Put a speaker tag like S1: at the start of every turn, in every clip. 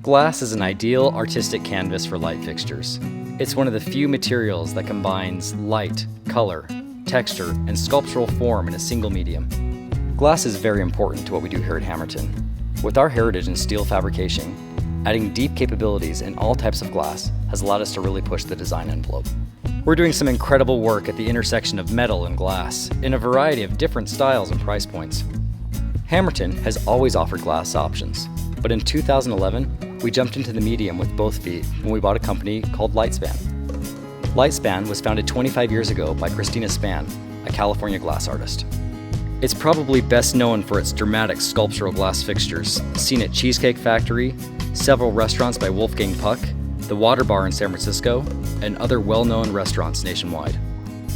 S1: Glass is an ideal artistic canvas for light fixtures. It's one of the few materials that combines light, color, texture, and sculptural form in a single medium. Glass is very important to what we do here at Hammerton. With our heritage in steel fabrication, adding deep capabilities in all types of glass has allowed us to really push the design envelope. We're doing some incredible work at the intersection of metal and glass in a variety of different styles and price points. Hammerton has always offered glass options, but in 2011, we jumped into the medium with both feet when we bought a company called Lightspan. Lightspan was founded 25 years ago by Christina Span, a California glass artist. It's probably best known for its dramatic sculptural glass fixtures, seen at Cheesecake Factory, several restaurants by Wolfgang Puck, the Water Bar in San Francisco, and other well-known restaurants nationwide.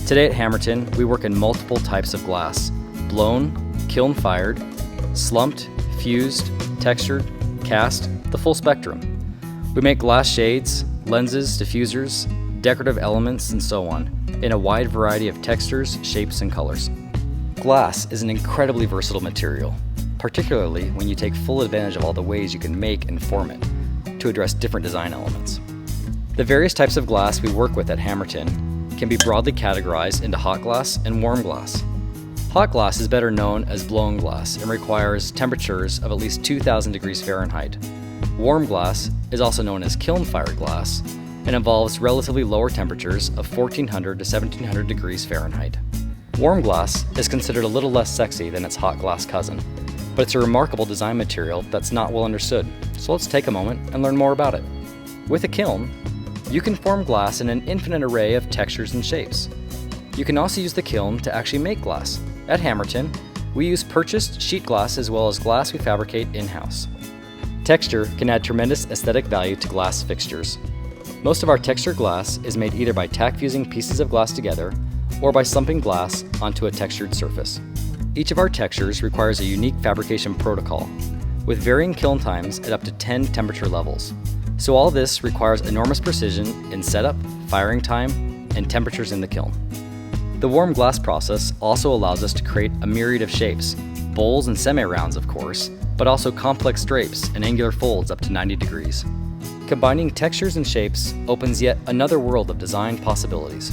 S1: Today at Hammerton, we work in multiple types of glass: blown, kiln-fired, slumped, fused, textured, cast, the full spectrum. We make glass shades, lenses, diffusers, decorative elements, and so on, in a wide variety of textures, shapes, and colors. Glass is an incredibly versatile material, particularly when you take full advantage of all the ways you can make and form it to address different design elements. The various types of glass we work with at Hammerton can be broadly categorized into hot glass and warm glass. Hot glass is better known as blown glass and requires temperatures of at least 2,000 degrees Fahrenheit. Warm glass is also known as kiln-fired glass and involves relatively lower temperatures of 1,400 to 1,700 degrees Fahrenheit. Warm glass is considered a little less sexy than its hot glass cousin, but it's a remarkable design material that's not well understood, so let's take a moment and learn more about it. With a kiln, you can form glass in an infinite array of textures and shapes. You can also use the kiln to actually make glass. At Hammerton, we use purchased sheet glass as well as glass we fabricate in-house. Texture can add tremendous aesthetic value to glass fixtures. Most of our textured glass is made either by tack fusing pieces of glass together or by slumping glass onto a textured surface. Each of our textures requires a unique fabrication protocol, with varying kiln times at up to 10 temperature levels. So all this requires enormous precision in setup, firing time, and temperatures in the kiln. The warm glass process also allows us to create a myriad of shapes, bowls and semi-rounds of course, but also complex drapes and angular folds up to 90 degrees. Combining textures and shapes opens yet another world of design possibilities.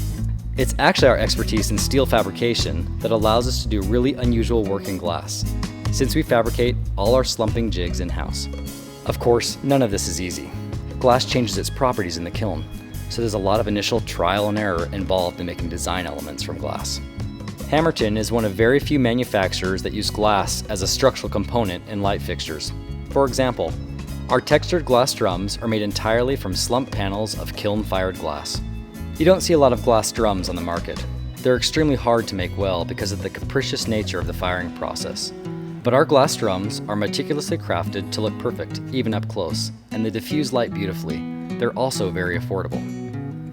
S1: It's actually our expertise in steel fabrication that allows us to do really unusual work in glass, since we fabricate all our slumping jigs in-house. Of course, none of this is easy. Glass changes its properties in the kiln, so there's a lot of initial trial and error involved in making design elements from glass. Hammerton is one of very few manufacturers that use glass as a structural component in light fixtures. For example, our textured glass drums are made entirely from slump panels of kiln-fired glass. You don't see a lot of glass drums on the market. They're extremely hard to make well because of the capricious nature of the firing process. But our glass drums are meticulously crafted to look perfect, even up close, and they diffuse light beautifully. They're also very affordable.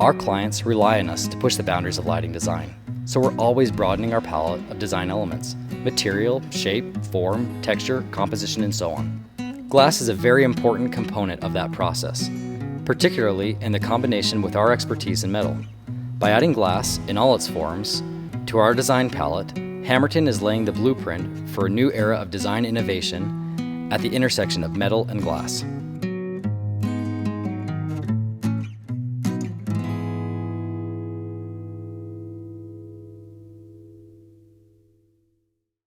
S1: Our clients rely on us to push the boundaries of lighting design, so we're always broadening our palette of design elements: material, shape, form, texture, composition, and so on. Glass is a very important component of that process, particularly in the combination with our expertise in metal. By adding glass in all its forms to our design palette, Hammerton is laying the blueprint for a new era of design innovation at the intersection of metal and glass.